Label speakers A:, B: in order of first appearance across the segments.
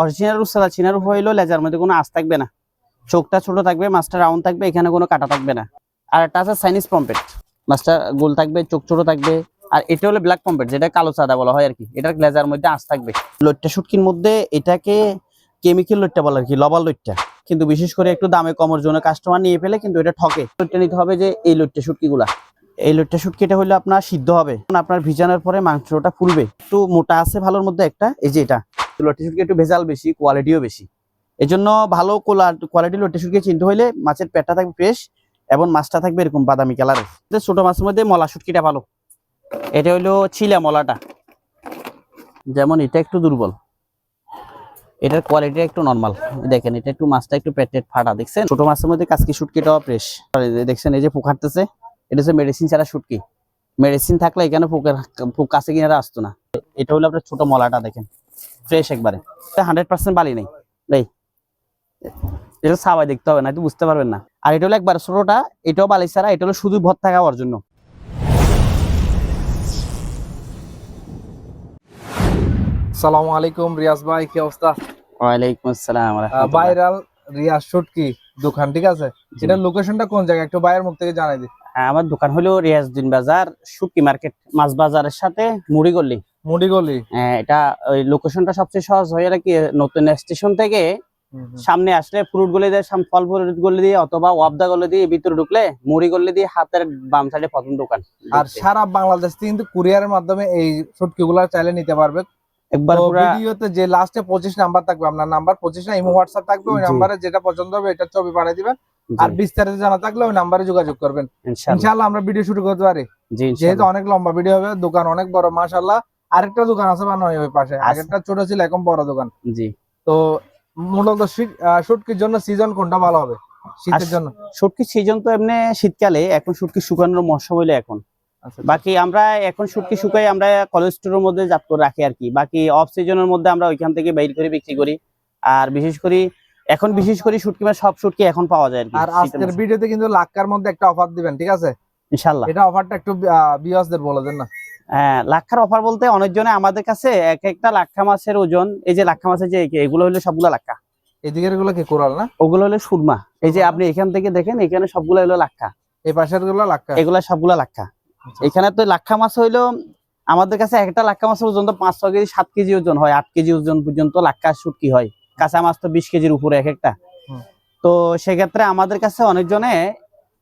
A: Original রূপসাদা চীনা রূপ হইলো লেজার মধ্যে কোনো আঁশ থাকবে না, চোখটা ছোট থাকবে, মাছটা রাউন্ড থাকবে, এখানে কোনো কাটা থাকবে না। আর একটা আছে চাইনিজ পম্পেট, মাছটা গোল থাকবে, চোখ ছোট থাকবে। আর এটা হলো ব্ল্যাক পম্পেট, যেটা কালো সাদা বলা হয় আর কি। এটার লেজার মধ্যে আঁশ থাকবে। লইট্টা শুটকির মধ্যে এটাকে কেমিক্যাল লইট্টা বলে আর কি, লবণ লইট্টা। কিন্তু বিশেষ করে একটু দামে কমের জন্য কাস্টমার নিয়ে ফেলে, কিন্তু এটা ঠকে। লইট্টা নিতে হবে যে এই লইট্টা শুটকিগুলা। এই লইট্টা শুটকিটা হলো আপনার সিদ্ধ হবে, আপনার ভিজানোর পরে মাংসটা ফুলবে। একটু মোটা আছে ভালোর মধ্যে একটা, এই যে এটা লইট্টা শুটকি একটু ভেজাল বেশি, কোয়ালিটিও বেশি। এই জন্য ভালো কোয়ালিটি লইট্টা শুটকি চিনতে হইলে মাছের পেটটা থাকবে ফ্রেশ এবং মাছটা থাকবে এরকম বাদামি কালারের। ছোট মাছের মধ্যে মলা শুটকিটা ভালো। এটা হলো ছিলা মলাটা, যেমন এটা একটু দুর্বল, এটার কোয়ালিটি একটু নরমাল। দেখেন এটা একটু মাছটা একটু পেটের ফাটা, দেখছেন। ছোট মাছের মধ্যে কাজকি শুটকিটাও ফ্রেশ। দেখছেন এই যে পোকারতেছে, এটা হচ্ছে মেডিসিন ছাড়া শুটকি। মেডিসিন থাকলে এখানে পোক কাছে কিনারা আসতো না। এটা হলো আপনার ছোট মলাটা, দেখেন ফ্রেশ একবারে, 100% বালি নেই। এই এটা সাবাই দেখতে হবে না, তো বুঝতে পারবেন না। আর এটা হলো একবার ছোটটা, এটাও বালি ছাড়া, এটা হলো শুধু ভর্তা খাওয়ার জন্য।
B: সালামু আলাইকুম রিয়াজ ভাই, কি অবস্থা?
A: ওয়ালাইকুম আসসালাম।
B: ভাইরাল রিয়াজ শুটকি দোকান, ঠিক আছে? এটার লোকেশনটা কোন জায়গায় একটু ভাইয়ের মুখ থেকে জানাই দি।
A: আমার দোকান হলো রিয়াজউদ্দিন বাজার, শুটকি মার্কেট, মাছ বাজারের সাথে মুড়িগলি।
B: মুড়িগলি।
A: এটা ওই লোকেশনটা সবচেয়ে সহজ হয়ে আর কি, নতুন স্টেশন থেকে সামনে আসলে ফ্রুট গলি দিয়ে, ফল ফ্রুট গলি দিয়ে অথবা ওয়াবদা গলি দিয়ে ভিতরে ঢুকলে মুড়ি গলি দিয়ে হাতের বাম সাইডে প্রথম দোকান।
B: আর সারা বাংলাদেশ থেকে কিন্তু কুরিয়ারের মাধ্যমে এই শুটকি গুলা চাইলে নিতে পারবে।
A: একবার
B: ভিডিওতে যে লাস্টে 25 নাম্বার থাকবে, আপনার নাম্বার 25 না, ইমো হোয়াটসঅ্যাপ থাকবে, ওই নাম্বারে যেটা পছন্দ হবে এটা ছবি পাঠিয়ে দিবেন। আর বিস্তারিত জানা থাকলে ওই নাম্বারে যোগাযোগ করবেন। ইনশাআল্লাহ আমরা ভিডিও শুরু করতে পারি, যেহেতু অনেক লম্বা ভিডিও হবে। দোকান অনেক বড় মাশাআল্লাহ। আরেকটা দোকান আছে বানানো ওই পাশে, আগেরটা ছোট ছিল, এখন বড় দোকান।
A: জি।
B: তো মূলত শুটকির জন্য সিজন কোনটা ভালো হবে শীতের জন্য?
A: শুটকির সিজন তো এমনি শীতকালে, এখন শুটকি শুকানোর মৌসুম হইলে এখন। বাকি আমরা এখন শুটকি শুকাই, আমরা কোল্ড স্টোরের মধ্যে জাত করে রাখি আর কি। বাকি অফ সিজনের মধ্যে আমরা ওইখান থেকে বাইর করে বিক্রি করি। আর বিশেষ করে এখন শুটকি মানে সব শুটকি এখন পাওয়া যায় আর কি।
B: আর আজকের ভিডিওতে কিন্তু লাক্কার মধ্যে একটা অফার দিবেন, ঠিক আছে?
A: ইনশাআল্লাহ।
B: এটা অফারটা একটু ভিউয়ারদের বলে দেন না।
A: হ্যাঁ, লাক্ষার অফার বলতে অনেকজনে আমাদের কাছে এক একটা লাক্ষা মাছের ওজন, এই যে লাক্ষা মাছের যে এগুলো হলো সবগুলো লাক্ষা।
B: এদিকের গুলো কি কোরাল না?
A: ওগুলো হলো সুরমা। এই যে আপনি এখান থেকে দেখেন, এখানে সবগুলো হলো লাক্ষা,
B: এই পাশের গুলো লাক্কা,
A: এগুলা সবগুলা লাক্ষা। এখানে তো লাক্ষা মাছ হইলো আমাদের কাছে একটা লাক্ষা মাছের ওজন তো 5-6 কেজি 7 কেজি ওজন হয়, 8 কেজি ওজন পর্যন্ত লাক্ষা শুটকি হয়। কাঁচা মাছ তো 20 কেজির উপরে এক একটা। তো সেক্ষেত্রে আমাদের কাছে অনেকজনে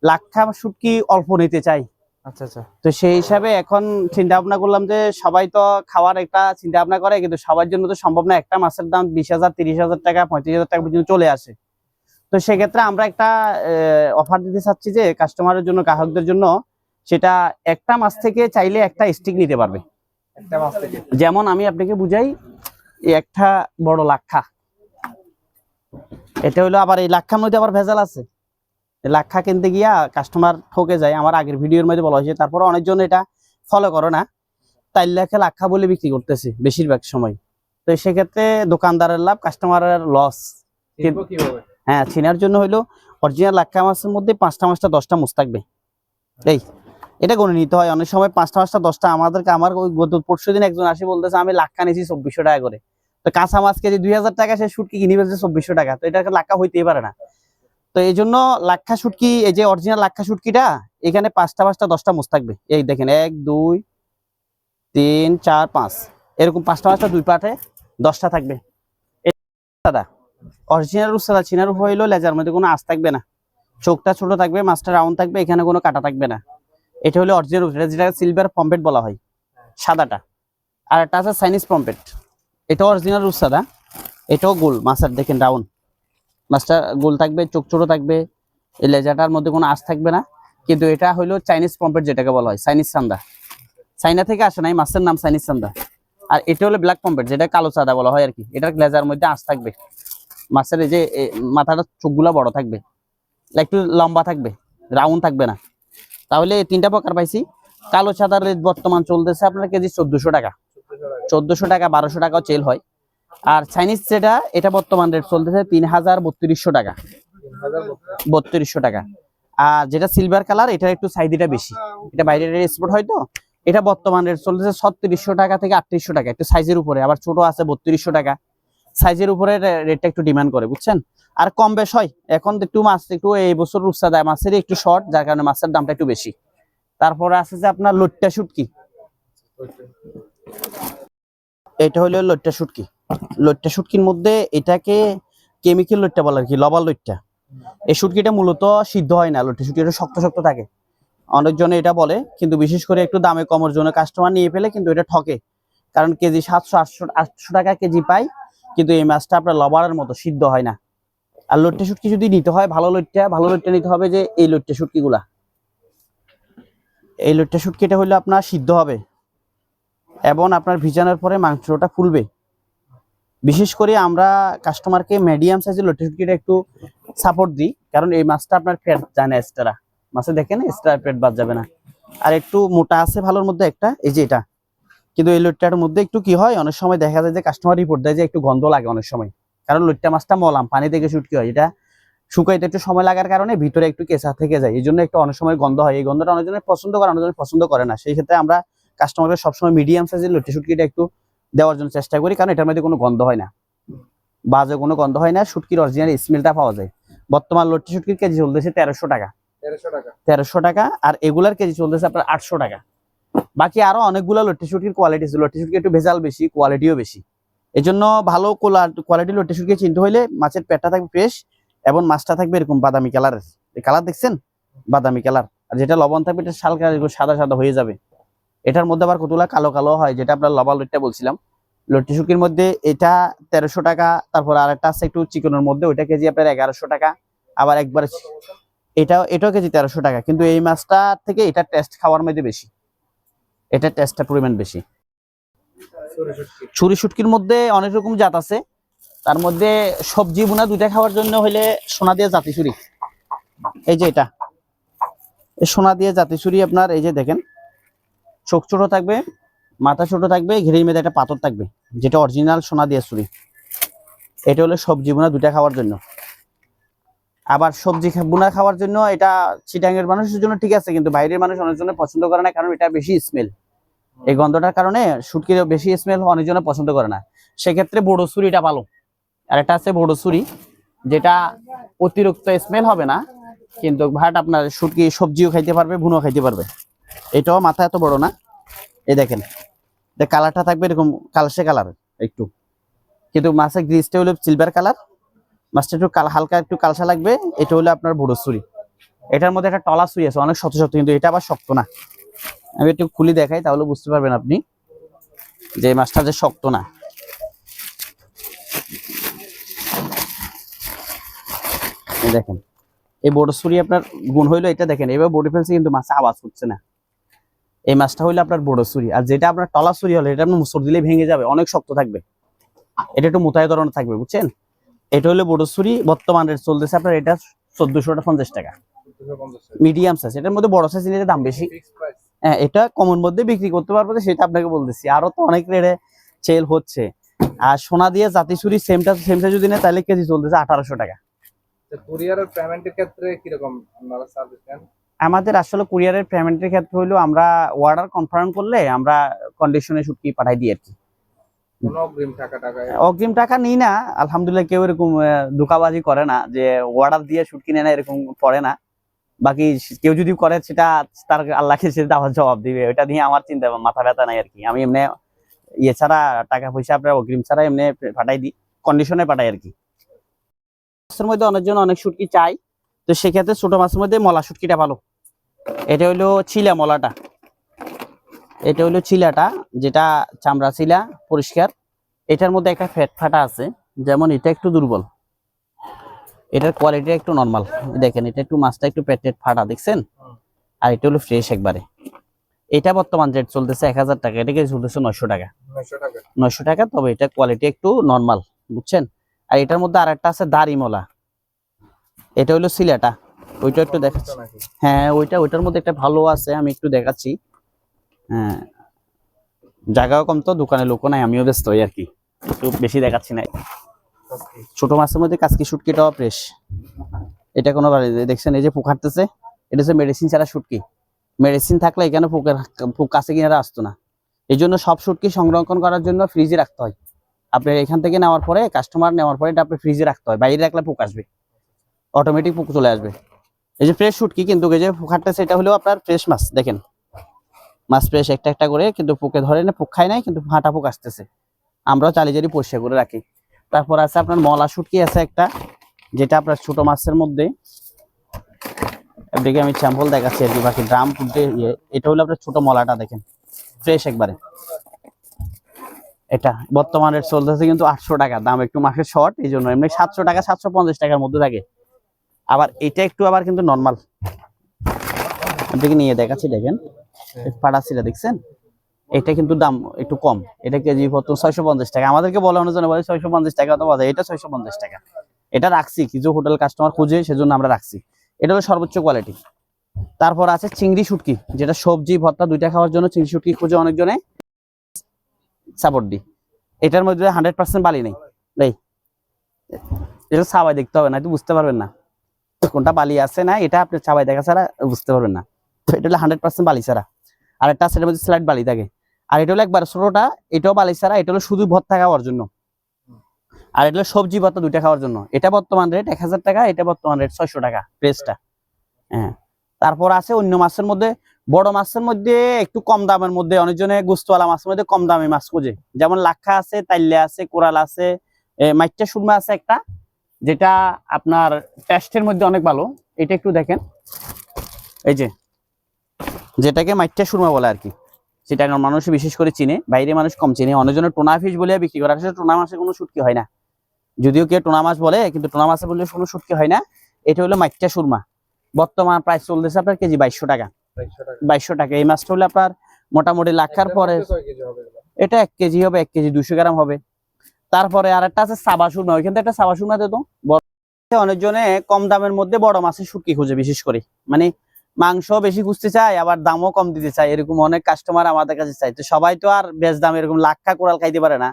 A: লাক্ষা শুটকি অল্প নিতে চাই।
B: আচ্ছা আচ্ছা।
A: তো সেই হিসাবে এখন চিন্তা ভাবনা করলাম যে সবাই তো খাওয়ার একটা চিন্তা ভাবনা করে, কিন্তু সবার জন্য তো সম্ভব না। একটা মাছের দাম 20,000, 30,000 টাকা, 35,000 টাকা পর্যন্ত চলে আসে। তো সেক্ষেত্রে আমরা একটা অফার দিতে চাচ্ছি যে কাস্টমারের জন্য, গ্রাহকদের জন্য, সেটা একটা মাছ থেকে চাইলে একটা স্টিক নিতে পারবে।
B: একটা মাছ থেকে,
A: যেমন আমি আপনাকে বুঝাই, এই একটা বড় লাক্ষা, এটা হলো আবার এই লাক্ষার মধ্যে আবার ভেজাল আছে। লাক্ষা কিনতে গিয়া কাস্টমার ঠকে যায়, আমার আগের ভিডিওর মধ্যে বলা হয়েছে। তারপরে অনেকজন এটা ফলো করে না, 4 লাখে লাক্ষা বলে বিক্রি করতেছে বেশিরভাগ সময়। তো সেক্ষেত্রে দোকানদারের লাভ, কাস্টমারের লস। হ্যাঁ, চিনার জন্য হইলো অরিজিনাল লাক্ষা মাছের মধ্যে 5টা 10টা মুছ থাকবে। এটা গণে নিতে হয় অনেক সময়, 5টা 10টা। আমার ওই গত পরশুদিন একজন আসে বলতেছে আমি লাক্ষা নিয়েছি 2400 টাকা করে। তো কাঁচা মাছ কেজি 2000 টাকা, সে শুটকি কিনে ফেলছে 2400 টাকা। তো এটা লাক্ষা হইতেই পারে না। তো এই জন্য লাক্ষা শুটকি, এই যে অরিজিনাল লাক্ষা শুটকিটা, এখানে 5টা 10টা মুছ থাকবে। এই দেখেন 1 2 3 4 5 এরকম 5টা 2 পাটে 10টা থাকবে। দাদা অরিজিনাল রূপসাদা চীনা রূপ হইলো লেজার মধ্যে কোনো আঁশ থাকবে না, চোখটা ছোট থাকবে, মাছটা রাউন্ড থাকবে, এখানে কোনো কাটা থাকবে না। এটা হলো অরিজিনাল রূপ, যেটা সিলভার পম্পেট বলা হয়, সাদাটা। আর একটা আছে চাইনিজ পম্পেট, এটা অরিজিনাল রূপসাদা, এটাও গোল মাছের, দেখেন রাউন্ড, মাছটা গোল থাকবে, চোখ ছোট থাকবে, এই লেজাটার মধ্যে কোনো আঁশ থাকবে না। কিন্তু এটা হলো চাইনিজ পম্পেট, যেটাকে বলা হয় চাইনিজ চান্দা। চাইনা থেকে আসে নাই, মাছের নাম চাইনিজ চান্দা। আর এটা হলো ব্ল্যাক পম্পেট, যেটা কালো চাঁদা বলা হয় আর কি। এটার লেজার মধ্যে আঁশ থাকবে, মাছের এই যে মাথাটা চোখগুলা বড় থাকবে, একটু লম্বা থাকবে, রাউন্ড থাকবে না। তাহলে 3টা প্রকার পাইছি। কালো চাঁদার রেট বর্তমান চলতেছে আপনার কেজি 1400 টাকা, 1400 টাকা, 1200 টাকাও সেল হয়। আর চাইনিজ যেটা, এটা বর্তমান রেট চলতেছে 3200 টাকা, 3200 টাকা। আর যেটা সিলভার কালার, এটা একটু সাইজটা বেশি, এটা বাইরে এক্সপোর্ট হয়। তো এটা বর্তমান রেট চলতেছে 3600 টাকা থেকে 3800 টাকা, একটু সাইজের উপরে। আবার ছোট আছে 3200 টাকা, সাইজের উপরে রেটটা একটু ডিমান্ড করে, বুঝছেন। আর কম বেশ হয়, এখন একটু মাছ একটু এই বছর রূপসা দেয় মাছের একটু শর্ট, যার কারণে মাছের দামটা একটু বেশি। তারপরে আছে যে আপনার লইট্টা শুটকি, এটা হলো লইট্টা শুটকি। লইট্টা শুটকির মধ্যে এটাকে কেমিক্যাল লইট্টা বলে আর কি, লবণ লইট্টা। এই শুটকিটা মূলত সিদ্ধ হয় না, লইট্টা শুটকি এটা শক্ত শক্ত থাকে, অনেকজনে এটা বলে, কিন্তু বিশেষ করে একটু দামে কমের জন্য কাস্টমার নিয়ে ফেলে, কিন্তু এটা ঠকে। কারণ কেজি 700-800 টাকা কেজি পাই, কিন্তু এই মাছটা আপনার লবণের মতো সিদ্ধ হয় না। আর লইট্টা শুটকি যদি নিতে হয় ভালো লইট্টা নিতে হবে, যে এই লইট্টা শুটকি গুলা, এই লইট্টা শুটকিটা হইলে আপনার সিদ্ধ হবে এবং আপনার ভিজানোর পরে মাংসটা ফুলবে। বিশেষ করে আমরা কাস্টমারকে মিডিয়াম সাইজের লইট্টা শুটকিটা একটু সাপোর্ট দিই, কারণ এই মাছটা আপনার পেট যায় না এক্সট্রা, মাছে দেখেন এক্সট্রা পেট বাদ যাবে না। আর একটু মোটা আছে ভালোর মধ্যে একটা, এই যে এটা। কিন্তু এই লইট্টার মধ্যে একটু কি হয়, অনেক সময় দেখা যায় যে কাস্টমার রিপোর্ট দেয় যে একটু গন্ধ লাগে অনেক সময়, কারণ লইট্টা মাছটা মলাম পানি থেকে শুটকি হয়, এটা শুকাইতে একটু সময় লাগার কারণে ভিতরে একটু কেঁচা থেকে যায়, এই জন্য একটু অনেক সময় গন্ধ হয়। এই গন্ধটা অনেকজনের পছন্দ করে, অনেকজনের পছন্দ করে না। সেই ক্ষেত্রে আমরা কাস্টমারকে সবসময় মিডিয়াম সাইজের লইট্টা শুটকিটা একটু দেওয়ার জন্য চেষ্টা করি, কারণ এটার মধ্যে কোনো গন্ধ হয় না, বাজে কোনো গন্ধ হয় না, শুটকির অরিজিনাল স্মেলটা পাওয়া যায়। বর্তমান লইট্টা শুটকির কেজি চলতেছে 1300 টাকা, 1300 টাকা। আর এগুলার কেজি চলতেছে আপনার 800 টাকা। বাকি আরো অনেকগুলো লইট্টা শুটকির কোয়ালিটি আছে, লইট্টা শুটকি একটু ভেজাল বেশি, কোয়ালিটিও বেশি। এই জন্য ভালো কোয়ালিটি লইট্টা শুটকি চিনতে হইলে মাছের পেটটা থাকবে ফ্রেশ এবং মাছটা থাকবে এরকম বাদামি কালারের, কালার দেখছেন বাদামি কালার। আর যেটা লবণ থাকবে এটা হালকা সাদা সাদা হয়ে যাবে। এটার মধ্যে আবার কতগুলা কালো কালো হয়, যেটা আপনার লবণ লইট্টা বলছিলাম। লইট্টা শুটকির মধ্যে এটা 1300 টাকা। তারপর আরেকটা আছে একটু চিকনের মধ্যে, ওইটা কেজি আপনার 1100 টাকা। আবার একবার এটাও কেজি 1300 টাকা। কিন্তু এই মাছটা থেকে এটা টেস্ট খাওয়ার মধ্যে বেশি, এটা টেস্টটা পরিমাণ বেশি। ছুরি শুটকির মধ্যে অনেক রকম জাত আছে, তার মধ্যে সবজি বোনা দুইটা খাওয়ার জন্য হলে সোনা দিয়ে জাতি ছুরি, এই যে এটা এই সোনা দিয়ে জাতি ছুরি আপনার, এই যে দেখেন চোখ ছোট থাকবে, মাথা ছোট থাকবে, ঘিরের মধ্যে একটা পাথর থাকবে, যেটা অরিজিনাল সোনা দিয়ে ছুরি। এটা হলো সবজি বোনা দুইটা খাওয়ার জন্য। আবার সবজি বোনা খাওয়ার জন্য এটা চিটাঙ্গের মানুষের জন্য ঠিক আছে, কিন্তু বাইরের মানুষ অনেক জন্য পছন্দ করে না, কারণ এটা বেশি স্মেল, এই গন্ধটার কারণে শুটকির বেশি স্মেল অনেক জন্য পছন্দ করে না। সেক্ষেত্রে বড় ছুরিটা ভালো। আর একটা আছে বড় ছুরি, যেটা অতিরিক্ত স্মেল হবে না, কিন্তু ভাট আপনার শুটকি সবজিও খাইতে পারবে, ভুনো খাইতে পারবে। এটাও মাথা এত বড় না, এই দেখেন কালারটা থাকবে এরকম কালসে কালার একটু, কিন্তু মাছের গ্রিজটা হলো সিলভার কালার, মাছটা একটু হালকা একটু কালসা লাগবে। এটা হলো আপনার বড় ছুরি। এটার মধ্যে একটা টলা ছুরি আছে অনেক শক্ত শক্ত, কিন্তু এটা আবার শক্ত না। আমি একটু খুলি দেখাই, তাহলে বুঝতে পারবেন আপনি যে মাছটা যে শক্ত না। দেখেন এই বড় ছুরি আপনার গুণ হইলো এটা, দেখেন এবার বডি ফেলছে কিন্তু মাছ আওয়াজ হচ্ছে না। এই মাছটা হইলো আপনার বড় ছুরি। আর যেটা আপনার টলা ছুরি হলে এটা আপনার মুসর দিলে ভেঙে যাবে, অনেক শক্ত থাকবে, এটা একটু মোটাই ধরনের থাকবে, বুঝছেন। এটা হলো বড় ছুরি, বর্তমান রেট চলতেছে আপনার এটা 1450 টাকা মিডিয়াম সাইজ। এটার মধ্যে বড় সাইজ নিলে দাম বেশি। হ্যাঁ, এটা কমন মধ্যে বিক্রি করতে পারবো, সেটা আপনাকে বলতেছি, আরো তো অনেক রেটে সেল হচ্ছে। আর সোনা দিয়ে জাতি ছুরি সেমটা যদি নেয় তাহলে কেজি চলতেছে 1800 টাকা।
B: কুরিয়ারের পেমেন্টের ক্ষেত্রে কিরকম আপনারা সার্ভিস দেন?
A: আমাদের আসলে কুরিয়ারের পেমেন্টের ক্ষেত্রে হইলো আমরা অর্ডার কনফার্ম করলে আমরা কন্ডিশনে শুটকি পাঠাই দিই আর কি। অগ্রিম টাকা নিই না, আলহামদুলিল্লাহ কেউ এরকম ধোঁকাবাজি করে না যে অর্ডার দিয়ে শুটকি নেয় না, এরকম করে না। বাকি কেউ যদি করে সেটা তার আল্লাহকে সেটা আবার জবাব দিবে, ওইটা নিয়ে আমার চিন্তা মাথা ব্যথা নাই আর কি। আমি এমনি ইয়ে ছাড়া টাকা পয়সা আপনার অগ্রিম ছাড়া এমনি পাঠাই দিই, কন্ডিশনে পাঠাই আর কি। মাছের মধ্যে অনেকজন অনেক শুটকি চাই, তো সেক্ষেত্রে ছোট মাছের মধ্যে মলা শুটকিটা ভালো। এটা হইলো চিলা মলাটা, এটা হইলো চিলাটা, যেটা চামড়া চিলা পরিষ্কার। এটার মধ্যে একটা ফ্যাট ফাটা আছে, যেমন এটা একটু দুর্বল, এটার কোয়ালিটি একটু নরমাল। দেখেন এটা একটু মাছটা একটু পেটের ফাটা দেখছেন, আর এটা হলো ফ্রেশ একবারে। এটা বর্তমান রেট চলতেছে 1000 টাকা, এটাকে চলতেছে 900 টাকা। 900 টাকা, তবে এটা কোয়ালিটি একটু নরমাল, বুঝছেন। আর এটার মধ্যে আরেকটা আছে দাড়িমলা, এটা হলো সিলাটা, ওইটা একটু দেখাচ্ছি। হ্যাঁ ওইটার মধ্যে একটা ভালো আছে, আমি একটু দেখাচ্ছি। হ্যাঁ, জায়গাও কম তো, দোকানে লোকও নাই, আমিও ব্যস্ত হই আর কি, একটু বেশি দেখাচ্ছি না। ছোট মাছের মধ্যে কাজকি শুটকিটাও ফ্রেশ, এটা কোনো দেখছেন এই যে পোক হাঁটতেছে, এটা হচ্ছে মেডিসিন ছাড়া শুটকি। মেডিসিন থাকলে এখানে পোক কাছে কিনারা আসতো না। এই জন্য সব শুটকি সংরক্ষণ করার জন্য ফ্রিজে রাখতে হয়, আপনি এখান থেকে নেওয়ার পরে কাস্টমার নেওয়ার পরে এটা আপনি ফ্রিজে রাখতে হয়, বাইরে রাখলে পোক আসবে, অটোমেটিক পোক চলে আসবে। এই যে ফ্রেশ শুটকি, কিন্তু এই যে পোকাটা এটা হলো আপনার ফ্রেশ মাছ, দেখেন মাছ ফ্রেশ একটা একটা করে, কিন্তু পোকে ধরে না, পোক খায় নাই, কিন্তু হাঁটা পোক আসতেছে। আমরাও চালি জারি পরিষ্কার করে রাখি। তারপর আছে আপনার মলা শুটকি আছে একটা, যেটা আপনার ছোট মাছের মধ্যে, এদিকে আমি স্যাম্পল দেখাচ্ছি আর কি, বাকি ড্রাম এটা হলো আপনার ছোট মলাটা, দেখেন ফ্রেশ একবারে। এটা বর্তমান রেট চলতেছে কিন্তু 800 টাকা, দাম একটু মাসের শর্ট, এই জন্য এমনি 700 টাকা 750 টাকার মধ্যে থাকে। আবার এটা একটু আবার কিন্তু নর্মাল, আপনাকে নিয়ে দেখাচ্ছি, দেখেন পাড়াছিলা দেখছেন, এটা কিন্তু দাম একটু কম, এটা কেজি প্রথম 650 টাকা, আমাদেরকে বলে অনুযায়ী বলে 650 টাকা, তো বাজার এটা 650 টাকা। এটা রাখছি কিছু হোটেল কাস্টমার খুঁজে, সেজন্য আমরা রাখছি। এটা হলো সর্বোচ্চ কোয়ালিটি। তারপর আছে চিংড়ি শুটকি, যেটা সবজি ভর্তা দুইটা খাওয়ার জন্য চিংড়ি শুটকি খুঁজে অনেকজনে সাপোর্ট দিই। এটার মধ্যে 100% বালি নেই, এটা চাবাই দেখতে হবে, না তো বুঝতে পারবেন না কোনটা বালি আছে না, এটা আপনি চাবাই দেখা ছাড়া বুঝতে পারবেন না। এটা হলো 100% বালি ছাড়া। আর একটা সেটার মধ্যে স্লাইড বালি থাকে। আর এটা হলো একবার ছোটটা, এটাও বালি ছাড়া, এটা হলো শুধু ভর্তা খাওয়ার জন্য, আর এটা হলো সবজি ভর্তা দুইটা খাওয়ার জন্য। এটা বর্তমান রেট 1000 টাকা, এটা বর্তমান রেট 600 টাকা প্রেসটা। হ্যাঁ, তারপর আছে অন্য মাছের মধ্যে, বড় মাছের মধ্যে একটু কম দামের মধ্যে, অনেকজনে গোস্তওয়ালা মাছের মধ্যে কম দামি মাছ খুঁজে, যেমন লাক্ষা আছে, তাইলে আছে, কোরাল আছে, মাইট্টা সুরমা আছে একটা, যেটা আপনার টেস্টের মধ্যে অনেক ভালো। এটা একটু দেখেন, এই যে যেটাকে মাইট্টা সুরমা বলে আর কি, সেটা মানুষ বিশেষ করে চিনে, বাইরে মানুষ কম চিনে, অনেকজনের টোনা ফিশ বলে বিক্রি করে, আসলে টোনা মাছে কোনো শুটকি হয় না, যদিও কেউ টোনা মাছ বলে, কিন্তু টোনা মাছে বললে কোনো শুটকি হয় না। এটা হলো মাইট্টা সুরমা, বর্তমান প্রাইস চলতেছে আপনার কেজি 2200 টাকা। 2200 টাকা। এই মাছটা হলে আপনার মোটামুটি লাখার পরে, এটা 1 কেজি হবে, 1 কেজি 200 গ্রাম হবে। তারপরে আরেকটা আছে সাবা সুরমা, ওইখান থেকে একটা সাবা সুরমা দিত। অনেকজনে কম দামের মধ্যে বড় মাছের শুটকি খুঁজে, বিশেষ করে মানে মাংস বেশি খুঁজতে চায়, আবার দামও কম দিতে চায়, এরকম অনেক কাস্টমার আমাদের কাছে চাই। তো সবাই তো আর বেশ দাম এরকম লাক্ষা কোরাল খাইতে পারে না,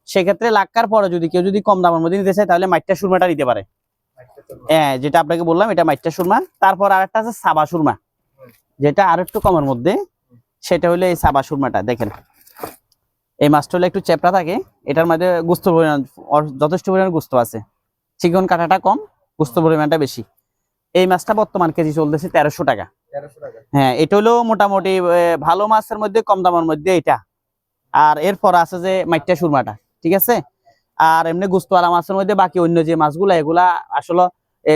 A: সেক্ষেত্রে লাক্ষার পরে যদি কেউ যদি কম দামের মধ্যে নিতে চায়, তাহলে মাইট্টা সুরমাটা নিতে পারে। হ্যাঁ, যেটা আপনাকে বললাম, এটা মাইট্টা সুরমা। তারপর আরেকটা আছে সাবা সুরমা, যেটা আর একটু কমের মধ্যে, সেটা হলো এই সাবা সুরমাটা। দেখেন এই মাছটা হলো একটু চেপড়া থাকে, এটার মধ্যে গোস্ত পরিমাণ যথেষ্ট পরিমাণ গোস্ত আছে, চিকন কাটাটা কম, গোস্ত পরিমাণটা বেশি। এই মাছটা বর্তমান কেজি চলতেছে 1300 টাকা। হ্যাঁ, এটা হলো মোটামুটি ভালো মাছের মধ্যে কম দামের মধ্যে এটা। আর এরপর আছে যে মাইট্টা সুরমাটা, ঠিক আছে। আর এমনি গোস্তওয়ালা মাছের মধ্যে বাকি অন্য যে মাছগুলা, এগুলা আসলে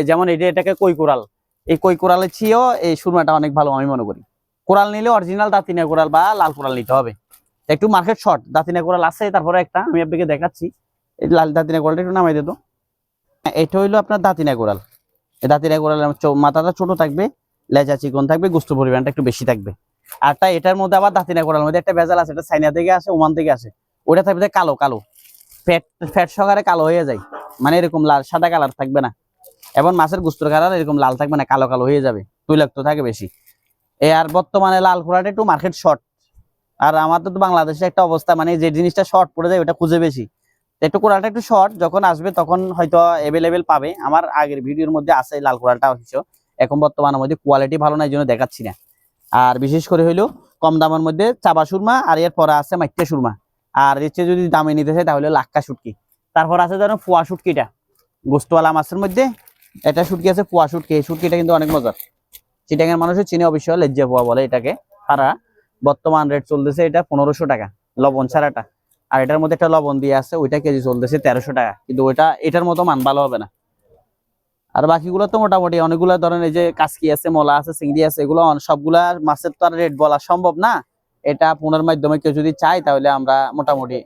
A: যেমন এটাকে কই কোরাল, এই কই কোরালের চেয়েও এই সুরমাটা অনেক ভালো আমি মনে করি। কোরাল নিলে অরিজিনাল দাঁতিনা কোরাল বা লাল কোরাল নিতে হবে, একটু মার্কেট শর্ট। দাঁতিনা কোরাল আছে, তারপরে একটা আমি আপনাকে দেখাচ্ছি, এই লাল দাঁতিনা কোরালটা একটু নামাই দিত। এটা হইলো আপনার দাঁতিনা কোরাল। এই দাঁতিনা কোরালের মাথাটা ছোট থাকবে, লেজা চিকন থাকবে, গোস্ত পরিমাণটা একটু বেশি থাকবে। আরটা এটার মধ্যে আবার দাঁতিনা কোরালের মধ্যে একটা ভেজাল আছে, এটা চাইনা থেকে আসে, ওমান থেকে আসে, ওটা থাকবে কালো কালো, ফ্যাট সহকারে কালো হয়ে যায়, মানে এরকম লাল সাদা কালার থাকবে না, এবং মাছের গোস্তের কালার এরকম লাল থাকবে না, কালো কালো হয়ে যাবে, তৈলাক্ত থাকে বেশি। আর বর্তমানে লাল কোরালটা একটু মার্কেট শর্ট, আর আমাদের তো বাংলাদেশে একটা অবস্থা, মানে যে জিনিসটা শর্ট পড়ে যায় ওটা খুঁজে বেশি। একটু কোরালটা একটু শর্ট, যখন আসবে তখন হয়তো অ্যাভেলেবেল পাবে। আমার আগের ভিডিওর মধ্যে আছে লাল কোরালটা অবশ্য, এখন বর্তমানের মধ্যে কোয়ালিটি ভালো না, এই জন্য দেখাচ্ছি না। আর বিশেষ করে হইলো কম দামের মধ্যে চাবা সুরমা, আর এর পরে আছে মাইট্টা সুরমা। আর এর চেয়ে যদি দামে নিতে চাই তাহলে লাক্কা শুটকি। তারপর আছে ধরুন পোয়া শুটকিটা, গোস্তওয়ালা মাছের মধ্যে এটা শুটকি আছে, পোয়া শুটকি। এই শুটকিটা কিন্তু অনেক মজার, চিটাঙের মানুষের চিনে অবশ্যই, লেজ্জা পোয়া বলে এটাকে তারা। বর্তমান রেট চলতেছে এটা 1500 টাকা লবণ ছাড়াটা। আর এটার মধ্যে একটা লবণ দিয়ে আছে, ওইটা কেজি চলতেছে 1300 টাকা, কিন্তু ওইটা এটার মতো মান ভালো হবে না। আর বাকিগুলো তো মোটামুটি অনেকগুলো ধরেন, এই যে কাসকি আছে, মলা আছে, চিংড়ি আছে, এগুলো সবগুলা মাছের তো আর রেট বলা সম্ভব না। এটা ফোনের মাধ্যমে কেউ যদি চায় তাহলে আমরা মোটামুটি,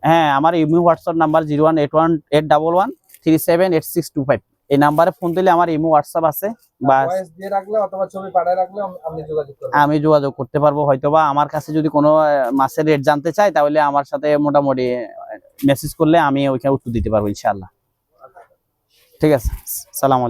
A: হ্যাঁ আমার ইমো হোয়াটসঅ্যাপ নাম্বার 01811378625, এই নাম্বারে ফোন দিলে আমার ইমো হোয়াটসঅ্যাপ আছে, বা আমি যোগাযোগ করতে পারবো। হয়তোবা আমার কাছে যদি কোনো মাছের রেট জানতে চাই, তাহলে আমার সাথে মোটামুটি মেসেজ করলে আমি ওইখানে উত্তর দিতে পারবো ইনশাআল্লাহ। ঠিক আছে, সালাম আলাইকুম।